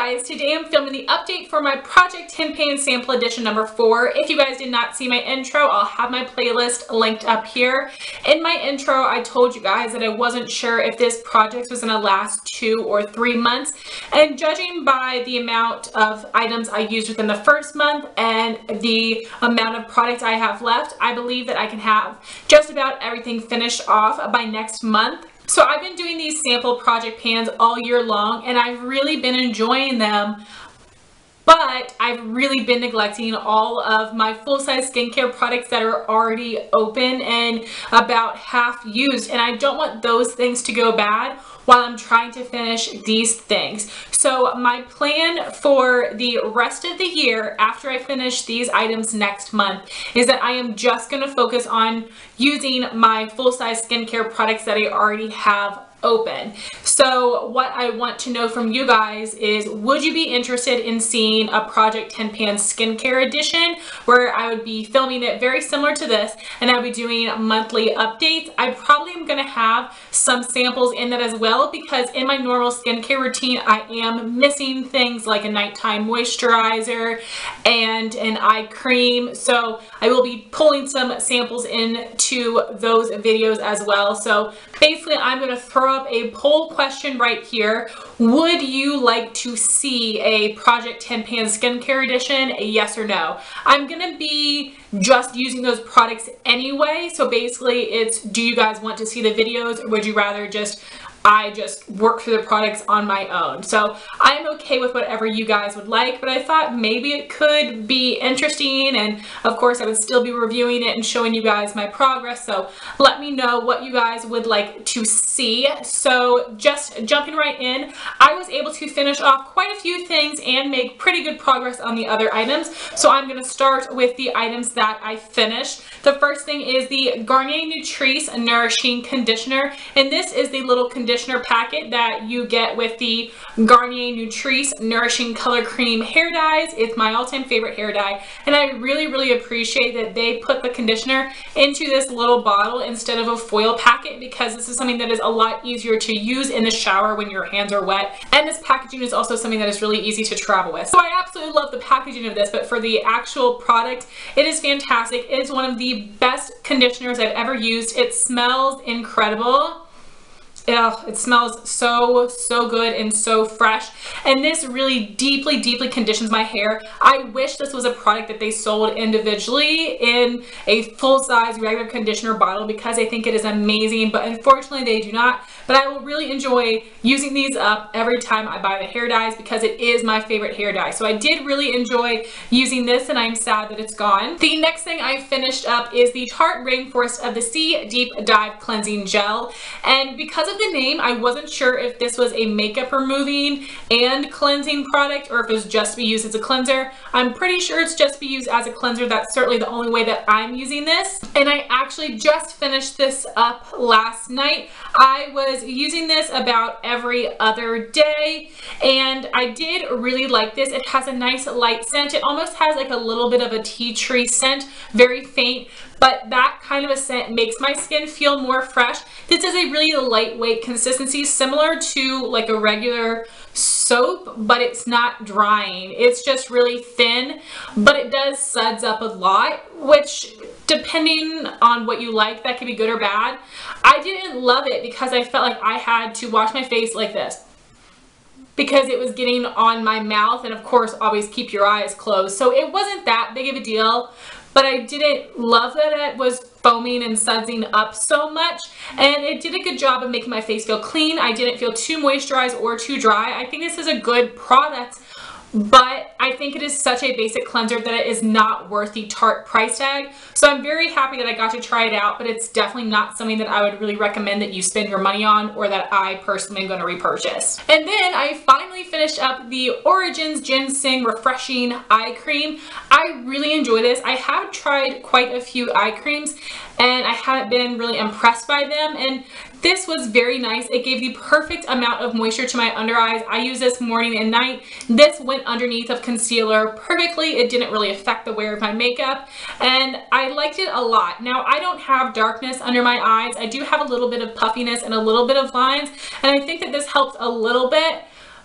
guys, today I'm filming the update for my Project 10 Pan Sample Edition number 4. If you guys did not see my intro, I'll have my playlist linked up here. In my intro, I told you guys that I wasn't sure if this project was going to last 2 or 3 months. And judging by the amount of items I used within the first month and the amount of products I have left, I believe that I can have just about everything finished off by next month. So I've been doing these sample project pans all year long and I've really been enjoying them, but I've really been neglecting all of my full-size skincare products that are already open and about half used, and I don't want those things to go bad while I'm trying to finish these things. So my plan for the rest of the year after I finish these items next month is that I am just going to focus on using my full-size skincare products that I already have open. So what I want to know from you guys is, would you be interested in seeing a Project 10 Pan skincare edition where I would be filming it very similar to this and I would be doing monthly updates? I probably am going to have some samples in that as well, because in my normal skincare routine I am missing things like a nighttime moisturizer and an eye cream, so I will be pulling some samples into those videos as well. So basically I'm going to throw up a poll question right here. Would you like to see a Project 10 Pan skincare edition? A yes or no? I'm gonna be just using those products anyway, so basically it's, do you guys want to see the videos or would you rather I just work through the products on my own? So I'm okay with whatever you guys would like, but I thought maybe it could be interesting, and of course I would still be reviewing it and showing you guys my progress, so let me know what you guys would like to see. So just jumping right in, I was able to finish off quite a few things and make pretty good progress on the other items. So I'm going to start with the items that I finished. The first thing is the Garnier Nutrisse Nourishing Conditioner, and this is the little conditioner packet that you get with the Garnier Nutrisse Nourishing Color Cream hair dyes. It's my all-time favorite hair dye, and I really appreciate that they put the conditioner into this little bottle instead of a foil packet, because this is something that is a lot easier to use in the shower when your hands are wet, and this packaging is also something that is really easy to travel with. So I absolutely love the packaging of this, but for the actual product, it is fantastic. It is one of the best conditioners I've ever used. It smells incredible. It smells so good and so fresh, and this really deeply conditions my hair. I wish this was a product that they sold individually in a full-size regular conditioner bottle, because I think it is amazing, but unfortunately they do not. But I will really enjoy using these up every time I buy the hair dyes, because it is my favorite hair dye. So I did really enjoy using this, and I'm sad that it's gone. The next thing I finished up is the Tarte Rainforest of the Sea Deep Dive Cleansing Gel, and because of the name, I wasn't sure if this was a makeup removing and cleansing product or if it was just to be used as a cleanser. I'm pretty sure it's just to be used as a cleanser. That's certainly the only way that I'm using this, and I actually just finished this up last night. I was using this about every other day, and I did really like this. It has a nice light scent. It almost has like a little bit of a tea tree scent, very faint, but that kind of a scent makes my skin feel more fresh. This is a really lightweight consistency, similar to like a regular soap, but it's not drying. It's just really thin, but it does suds up a lot, which depending on what you like, that can be good or bad. I didn't love it because I felt like I had to wash my face like this, because it was getting on my mouth, and of course always keep your eyes closed. So it wasn't that big of a deal, but I didn't love that it was foaming and sudsing up so much, and it did a good job of making my face feel clean. I didn't feel too moisturized or too dry. I think this is a good product, but I think it is such a basic cleanser that it is not worth the Tarte price tag. So I'm very happy that I got to try it out, but it's definitely not something that I would really recommend that you spend your money on, or that I personally am going to repurchase. And then I finally finished up the Origins GinZing Refreshing Eye Cream. I really enjoy this. I have tried quite a few eye creams and I haven't been really impressed by them, and this was very nice. It gave the perfect amount of moisture to my under eyes. I use this morning and night. This went underneath of concealer perfectly. It didn't really affect the wear of my makeup, and I liked it a lot. Now, I don't have darkness under my eyes. I do have a little bit of puffiness and a little bit of lines, and I think that this helped a little bit,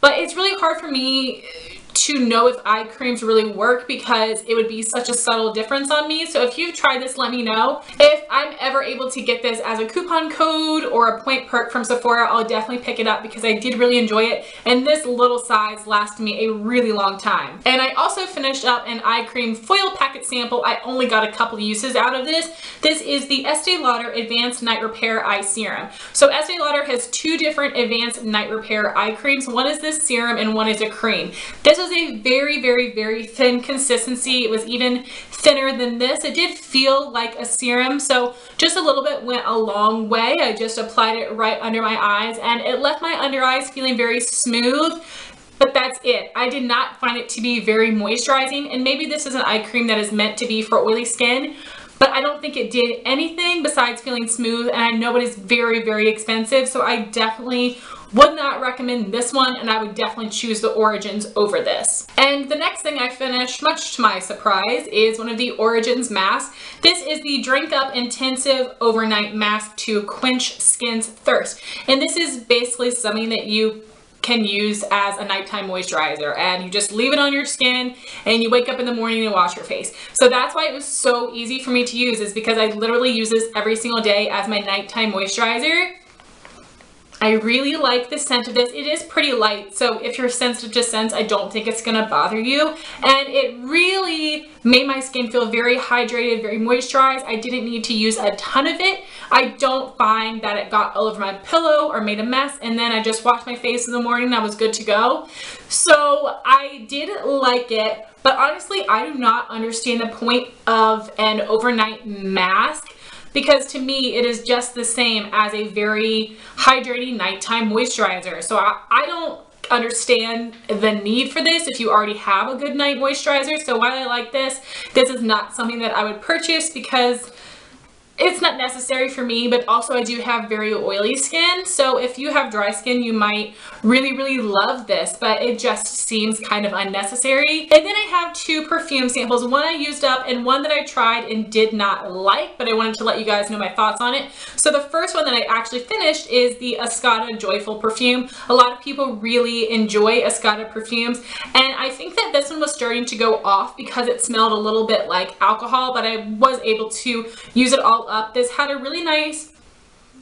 but it's really hard for me to know if eye creams really work because it would be such a subtle difference on me. So if you've tried this, let me know. If I'm ever able to get this as a coupon code or a point perk from Sephora, I'll definitely pick it up because I did really enjoy it, and this little size lasted me a really long time. And I also finished up an eye cream foil packet sample. I only got a couple uses out of this. This is the Estee Lauder Advanced Night Repair Eye Serum. So Estee Lauder has two different advanced night repair eye creams. One is this serum and one is a cream. This was a very thin consistency. It was even thinner than this. It did feel like a serum, so just a little bit went a long way. I just applied it right under my eyes and it left my under eyes feeling very smooth. But that's it. I did not find it to be very moisturizing, and maybe this is an eye cream that is meant to be for oily skin, but I don't think it did anything besides feeling smooth, and I know it is very expensive, so I definitely would not recommend this one, and I would definitely choose the Origins over this. And the next thing I finished, much to my surprise, is one of the Origins masks. This is the Drink Up Intensive Overnight Mask to quench skin's thirst. And this is basically something that you can use as a nighttime moisturizer, and you just leave it on your skin and you wake up in the morning and wash your face. So that's why it was so easy for me to use, is because I literally use this every single day as my nighttime moisturizer. I really like the scent of this. It is pretty light, so if you're sensitive to scents, I don't think it's gonna bother you. And it really made my skin feel very hydrated, very moisturized. I didn't need to use a ton of it. I don't find that it got all over my pillow or made a mess, and then I just washed my face in the morning and I was good to go. So I did like it, but honestly, I do not understand the point of an overnight mask, because to me it is just the same as a very hydrating nighttime moisturizer. So I don't understand the need for this if you already have a good night moisturizer. So while I like this, this is not something that I would purchase because it's not necessary for me, but also I do have very oily skin. So if you have dry skin, you might really love this, but it just seems kind of unnecessary. And then I have two perfume samples. One I used up and one that I tried and did not like, but I wanted to let you guys know my thoughts on it. So the first one that I actually finished is the Escada Joyful perfume. A lot of people really enjoy Escada perfumes, and I think that this one was starting to go off because it smelled a little bit like alcohol, but I was able to use it all up. This had a really nice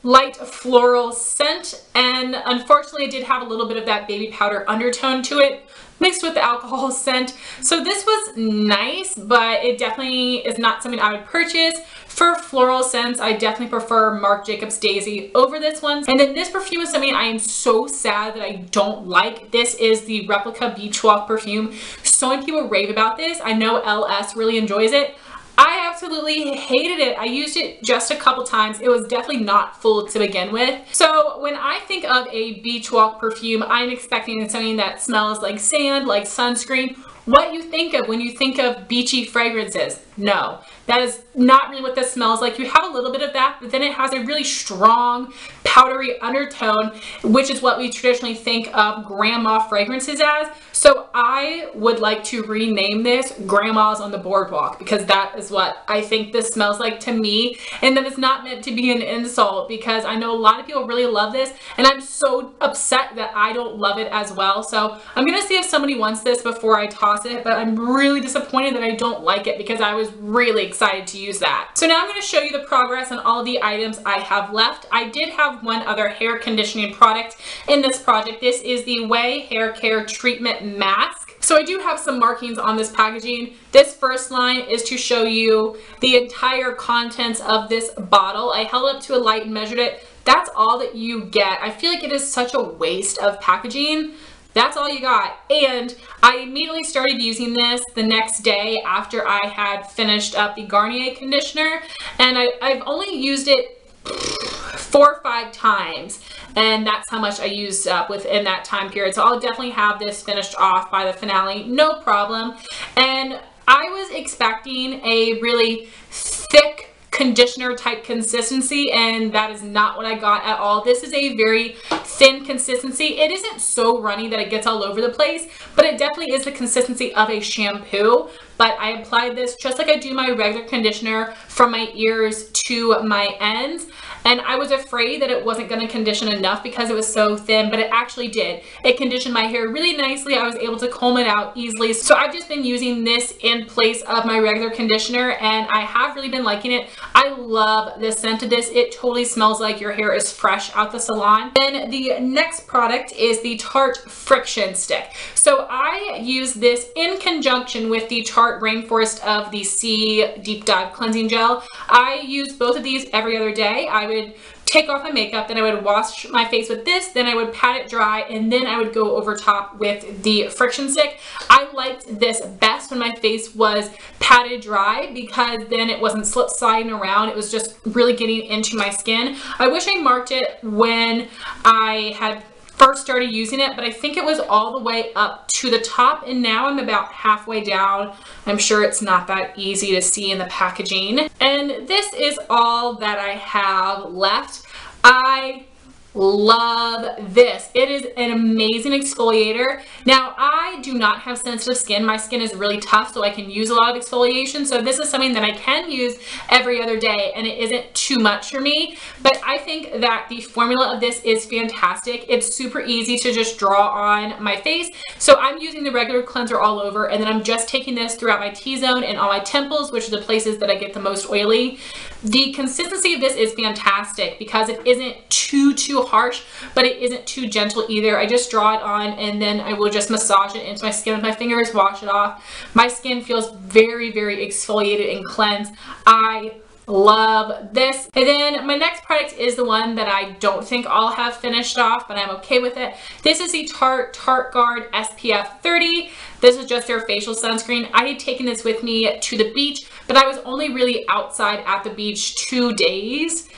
light floral scent, and unfortunately it did have a little bit of that baby powder undertone to it mixed with the alcohol scent. So this was nice, but it definitely is not something I would purchase. For floral scents, I definitely prefer Marc Jacobs Daisy over this one. And then this perfume is something I am so sad that I don't like. This is the Replica Beach Walk perfume. So many people rave about this. I know LS really enjoys it. I absolutely hated it. I used it just a couple times. It was definitely not full to begin with. So when I think of a beach walk perfume, I'm expecting something that smells like sand, like sunscreen. What you think of when you think of beachy fragrances? No, that is not really what this smells like. You have a little bit of that, but then it has a really strong, powdery undertone, which is what we traditionally think of grandma fragrances as. So I would like to rename this Grandma's on the Boardwalk, because that is what I think this smells like to me. And that is not meant to be an insult, because I know a lot of people really love this, and I'm so upset that I don't love it as well. So I'm gonna see if somebody wants this before I toss it, but I'm really disappointed that I don't like it because I was really excited to use that. So now I'm going to show you the progress on all the items I have left. I did have one other hair conditioning product in this project. This is the Ouai Hair Care Treatment Mask. So I do have some markings on this packaging. This first line is to show you the entire contents of this bottle. I held it up to a light and measured it. That's all that you get. I feel like it is such a waste of packaging. That's all you got. And I immediately started using this the next day after I had finished up the Garnier conditioner, and I've only used it 4 or 5 times, and that's how much I used up within that time period. So I'll definitely have this finished off by the finale, no problem. And I was expecting a really thick conditioner type consistency, and that is not what I got at all. This is a very thin consistency. It isn't so runny that it gets all over the place, but it definitely is the consistency of a shampoo. but I applied this just like I do my regular conditioner from my ears to my ends. And I was afraid that it wasn't going to condition enough because it was so thin, but it actually did. It conditioned my hair really nicely. I was able to comb it out easily. So I've just been using this in place of my regular conditioner, and I have really been liking it. I love the scent of this. It totally smells like your hair is fresh out the salon. Then the next product is the Tarte Frxxtion stick. So I use this in conjunction with the Tarte Rainforest of the Sea Deep Dive Cleansing Gel. I use both of these every other day. I would take off my makeup, then I would wash my face with this, then I would pat it dry, and then I would go over top with the Frxxtion stick. I liked this best when my face was patted dry because then it wasn't slip sliding around. It was just really getting into my skin. I wish I marked it when I had first started using it, but I think it was all the way up to the top, and now I'm about halfway down. I'm sure it's not that easy to see in the packaging. And this is all that I have left. I love this. It is an amazing exfoliator. Now, I do not have sensitive skin. My skin is really tough, so I can use a lot of exfoliation. So this is something that I can use every other day, and it isn't too much for me. But I think that the formula of this is fantastic. It's super easy to just draw on my face. So I'm using the regular cleanser all over, and then I'm just taking this throughout my T-zone and all my temples, which are the places that I get the most oily. The consistency of this is fantastic because it isn't too harsh, but it isn't too gentle either. I just draw it on, and then I will just massage it into my skin with my fingers, wash it off. My skin feels very, very exfoliated and cleansed. I love this. And then my next product is the one that I don't think I'll have finished off, but I'm okay with it. This is the Tarte Tarteguard SPF 30. This is just their facial sunscreen. I had taken this with me to the beach, but I was only really outside at the beach 2 days.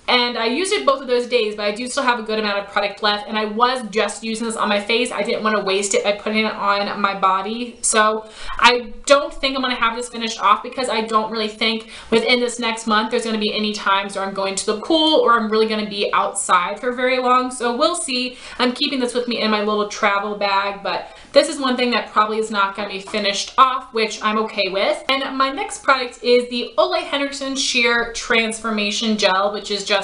And I used it both of those days, but I do still have a good amount of product left, and I was just using this on my face. I didn't want to waste it by putting it on my body. So I don't think I'm going to have this finished off because I don't really think within this next month there's going to be any times where I'm going to the pool or I'm really going to be outside for very long. So we'll see. I'm keeping this with me in my little travel bag, but this is one thing that probably is not going to be finished off, which I'm okay with. And my next product is the Ouai Henriksen Sheer Transformation Gel, which is just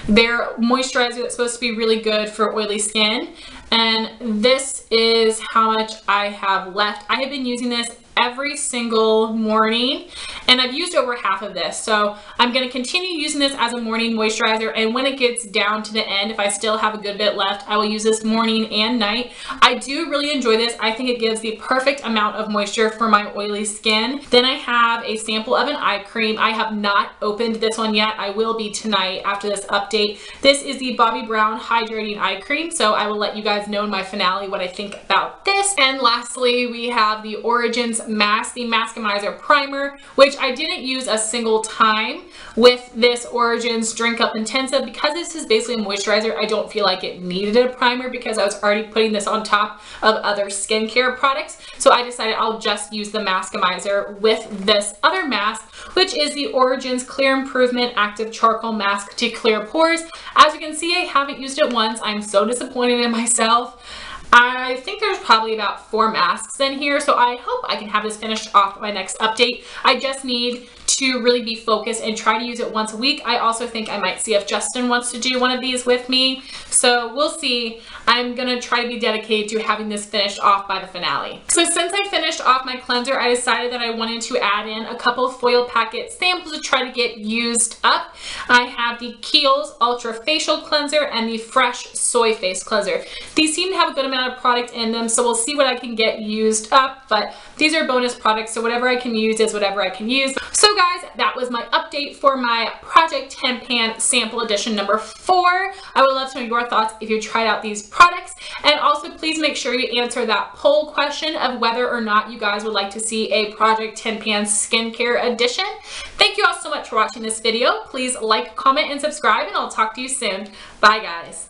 their moisturizer that's supposed to be really good for oily skin. And this is how much I have left. I have been using this every single morning, and I've used over half of this, so I'm going to continue using this as a morning moisturizer, and when it gets down to the end, if I still have a good bit left, I will use this morning and night. I do really enjoy this. I think it gives the perfect amount of moisture for my oily skin. Then I have a sample of an eye cream. I have not opened this one yet. I will be tonight after this update. This is the Bobbi Brown Hydrating Eye Cream, so I will let you guys know in my finale what I think about this. And lastly, we have the Origins Mask, the Maskimizer Primer, which I didn't use a single time with this Origins Drink Up Intensive. Because this is basically a moisturizer, I don't feel like it needed a primer because I was already putting this on top of other skincare products. So I decided I'll just use the Maskimizer with this other mask, which is the Origins Clear Improvement Active Charcoal Mask to Clear Pores. As you can see, I haven't used it once. I'm so disappointed in myself. I think there's probably about 4 masks in here, so I hope I can have this finished off by my next update. I just need to really be focused and try to use it once a week. I also think I might see if Justin wants to do one of these with me, so we'll see. I'm gonna try to be dedicated to having this finished off by the finale. So since I finished off my cleanser, I decided that I wanted to add in a couple of foil packet samples to try to get used up. I have the Kiehl's Ultra Facial Cleanser and the Fresh Soy Face Cleanser. These seem to have a good amount of product in them, so we'll see what I can get used up, but these are bonus products, so whatever I can use is whatever I can use. So guys, that was my update for my Project 10 Pan Sample Edition number 4. I would love to know your thoughts if you tried out these products, and also please make sure you answer that poll question of whether or not you guys would like to see a Project 10 Pan Skincare Edition. Thank you all so much for watching this video. Please like, comment, and subscribe, and I'll talk to you soon. Bye guys.